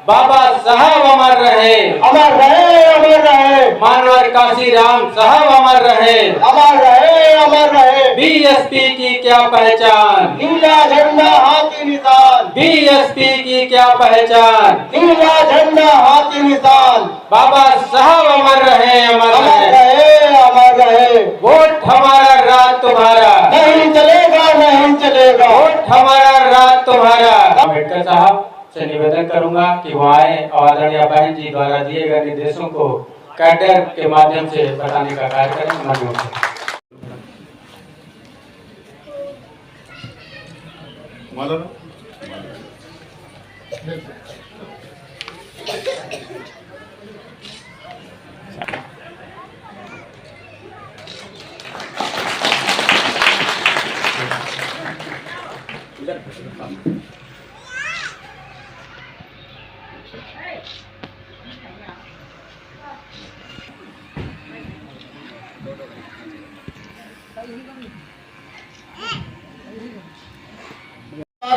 बाबा साहब अमर रहे, अमर रहे, अमर रहे। मानवर काशीराम साहब अमर रहे, अमर रहे, अमर रहे। बीएसपी की क्या पहचान, नीला झंडा हाथी निशान। बीएसपी की क्या पहचान, नीला झंडा हाथी निशान। बाबा साहब अमर रहे, अमर अमर रहे। रहे, अमर रहे। वोट हमारा, राज तुम्हारा, नहीं चलेगा, नहीं चलेगा। वोट हमारा, राज तुम्हारा। अम्बेडकर साहब से निवेदन करूंगा कि वो आए और आदरणीय बहन जी द्वारा दिए गए निर्देशों को कैडर के माध्यम से बताने का कार्य करें। माध्यम से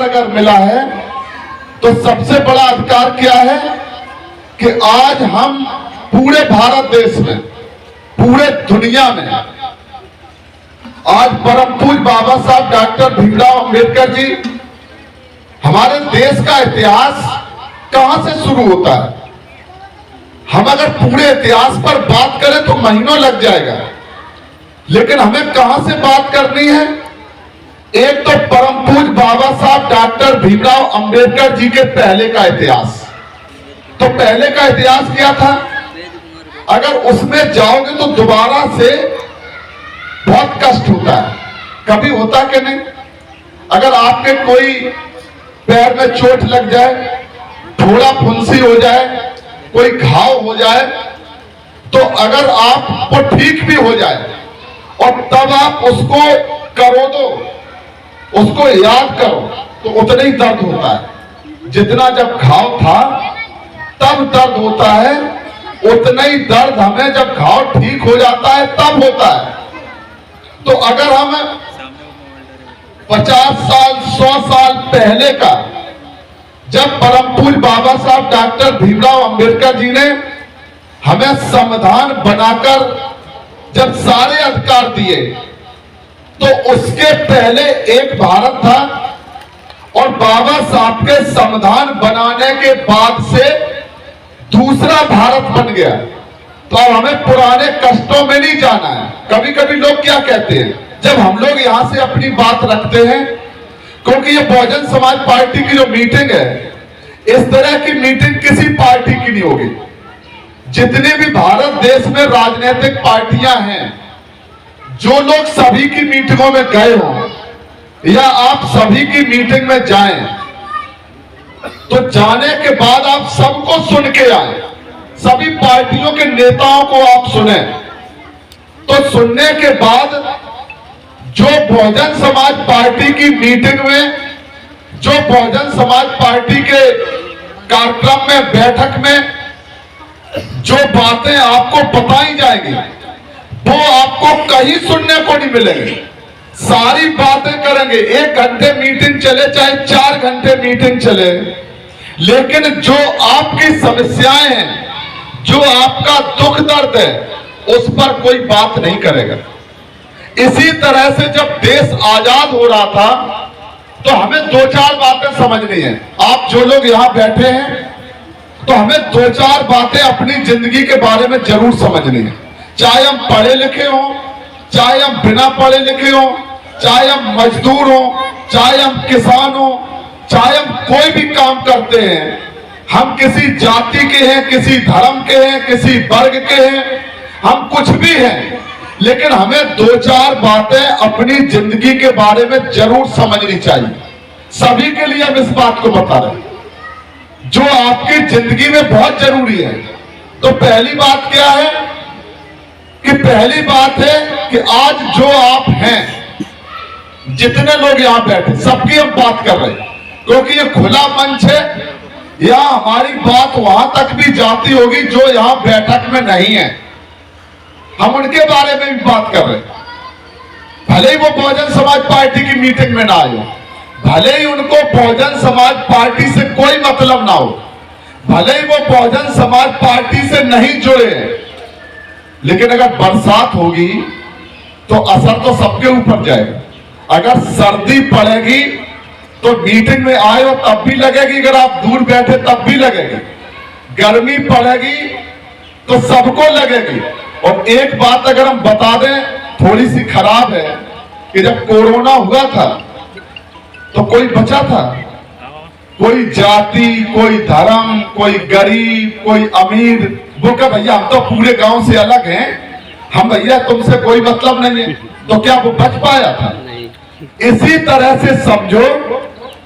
अगर मिला है तो सबसे बड़ा अधिकार क्या है कि आज हम पूरे भारत देश में, पूरे दुनिया में आज परम पूज्य बाबा साहब डॉक्टर भीमराव अंबेडकर जी, हमारे देश का इतिहास कहां से शुरू होता है। हम अगर पूरे इतिहास पर बात करें तो महीनों लग जाएगा, लेकिन हमें कहां से बात करनी है। एक तो परम पूज्य बाबा साहब डॉक्टर भीमराव अंबेडकर जी के पहले का इतिहास। तो पहले का इतिहास क्या था, अगर उसमें जाओगे तो दोबारा से बहुत कष्ट होता है। कभी होता कि नहीं, अगर आपके कोई पैर में चोट लग जाए, थोड़ा फुंसी हो जाए, कोई घाव हो जाए, तो अगर आपको ठीक भी हो जाए और तब आप उसको करो दो, उसको याद करो, तो उतना ही दर्द होता है जितना जब घाव था तब दर्द होता है। उतना ही दर्द हमें जब घाव ठीक हो जाता है तब होता है। तो अगर हम 50 साल 100 साल पहले का, जब परम पूज्य बाबा साहब डॉक्टर भीमराव अंबेडकर जी ने हमें संविधान बनाकर जब सारे अधिकार दिए, तो उसके पहले एक भारत था और बाबा साहब के संविधान बनाने के बाद से दूसरा भारत बन गया। तो अब हमें पुराने कष्टों में नहीं जाना है। कभी कभी लोग क्या कहते हैं, जब हम लोग यहां से अपनी बात रखते हैं, क्योंकि ये बहुजन समाज पार्टी की जो मीटिंग है, इस तरह की मीटिंग किसी पार्टी की नहीं होगी। जितने भी भारत देश में राजनीतिक पार्टियां हैं, जो लोग सभी की मीटिंगों में गए हो या आप सभी की मीटिंग में जाएं, तो जाने के बाद आप सबको सुन के आए, सभी पार्टियों के नेताओं को आप सुने। तो सुनने के बाद जो बहुजन समाज पार्टी की मीटिंग में, जो बहुजन समाज पार्टी के कार्यक्रम में, बैठक में जो बातें आपको बताई जाएंगी, वो आपको कहीं सुनने को नहीं मिलेंगे। सारी बातें करेंगे, 1 घंटे मीटिंग चले चाहे 4 घंटे मीटिंग चले, लेकिन जो आपकी समस्याएं हैं, जो आपका दुख दर्द है, उस पर कोई बात नहीं करेगा। इसी तरह से जब देश आजाद हो रहा था, तो हमें 2-4 बातें समझनी है। आप जो लोग यहां बैठे हैं, तो हमें 2-4 बातें अपनी जिंदगी के बारे में जरूर समझनी है। चाहे हम पढ़े लिखे हों, चाहे हम बिना पढ़े लिखे हों, चाहे हम मजदूर हों, चाहे हम किसान हों, चाहे हम कोई भी काम करते हैं, हम किसी जाति के हैं, किसी धर्म के हैं, किसी वर्ग के हैं, हम कुछ भी हैं, लेकिन हमें 2-4 बातें अपनी जिंदगी के बारे में जरूर समझनी चाहिए। सभी के लिए हम इस बात को बता रहे हैं जो आपकी जिंदगी में बहुत जरूरी है। तो पहली बात क्या है कि पहली बात है कि आज जो आप हैं, जितने लोग यहां बैठे, सबकी हम बात कर रहे हैं, क्योंकि ये खुला मंच है। यहां हमारी बात वहां तक भी जाती होगी जो यहां बैठक में नहीं है, हम उनके बारे में भी बात कर रहे हैं। भले ही वो बहुजन समाज पार्टी की मीटिंग में ना आए, भले ही उनको बहुजन समाज पार्टी से कोई मतलब ना हो, भले ही वो बहुजन समाज पार्टी से नहीं जुड़े, लेकिन अगर बरसात होगी तो असर तो सबके ऊपर जाएगा। अगर सर्दी पड़ेगी तो मीटिंग में आए हो तब भी लगेगी, अगर आप दूर बैठे तब भी लगेगी। गर्मी पड़ेगी तो सबको लगेगी। और एक बात अगर हम बता दें, थोड़ी सी खराब है कि जब कोरोना हुआ था तो कोई बचा था? कोई जाति, कोई धर्म, कोई गरीब, कोई अमीर, वो क्या भैया हम तो पूरे गांव से अलग हैं, हम भैया तुमसे कोई मतलब नहीं है, तो क्या वो बच पाया था? इसी तरह से समझो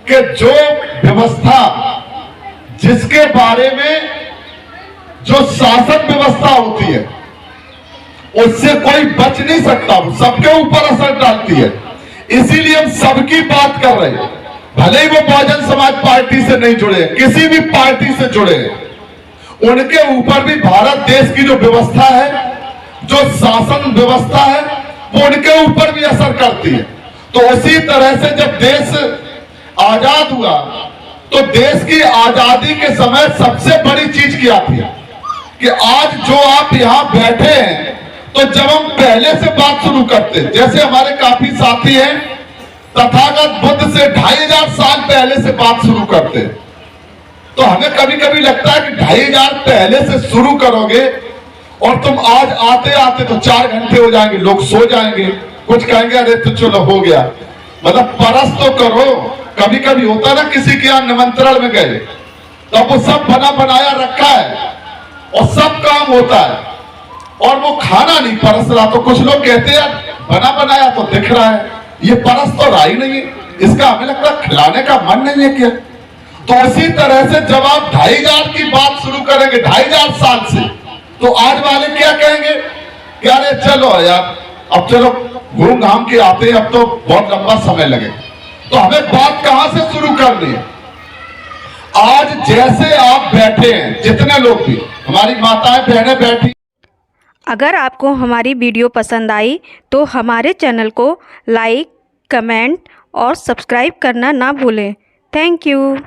कि जो व्यवस्था, जिसके बारे में जो शासन व्यवस्था होती है उससे कोई बच नहीं सकता, वो सबके ऊपर असर डालती है। इसीलिए हम सबकी बात कर रहे हैं, भले ही वो बहुजन समाज पार्टी से नहीं जुड़े, किसी भी पार्टी से जुड़े, उनके ऊपर भी भारत देश की जो व्यवस्था है, जो शासन व्यवस्था है, वो उनके ऊपर भी असर करती है। तो उसी तरह से जब देश आजाद हुआ तो देश की आजादी के समय सबसे बड़ी चीज क्या थी कि आज जो आप यहां बैठे हैं, तो जब हम पहले से बात शुरू करते, जैसे हमारे काफी साथी हैं तथागत बुद्ध से 2500 साल पहले से बात शुरू करते, तो हमें कभी कभी लगता है कि 2500 पहले से शुरू करोगे और तुम आज आते आते तो 4 घंटे हो जाएंगे, लोग सो जाएंगे, कुछ कहेंगे अरे तो चलो हो गया। मतलब परस तो करो। कभी कभी होता ना किसी के यहाँ निमंत्रण में गए तो वो सब बना बनाया रखा है और सब काम होता है और वो खाना नहीं परस रहा, तो कुछ लोग कहते हैं बना बनाया तो दिख रहा है, ये परस तो रहा ही नहीं है, इसका हमें लगता है खिलाने का मन नहीं है क्या? तो उसी तरह से जब आप 2500 की बात शुरू करेंगे 2500 साल से, तो आज वाले क्या कहेंगे कि अरे चलो यार अब चलो घूम घाम के आते हैं, अब तो बहुत लंबा समय लगेगा। तो हमें बात कहां से शुरू करनी है? आज जैसे आप बैठे हैं, जितने लोग भी हमारी माताएं बहनें बैठी, अगर आपको हमारी वीडियो पसंद आई तो हमारे चैनल को लाइक, कमेंट और सब्सक्राइब करना ना भूलें। Thank you.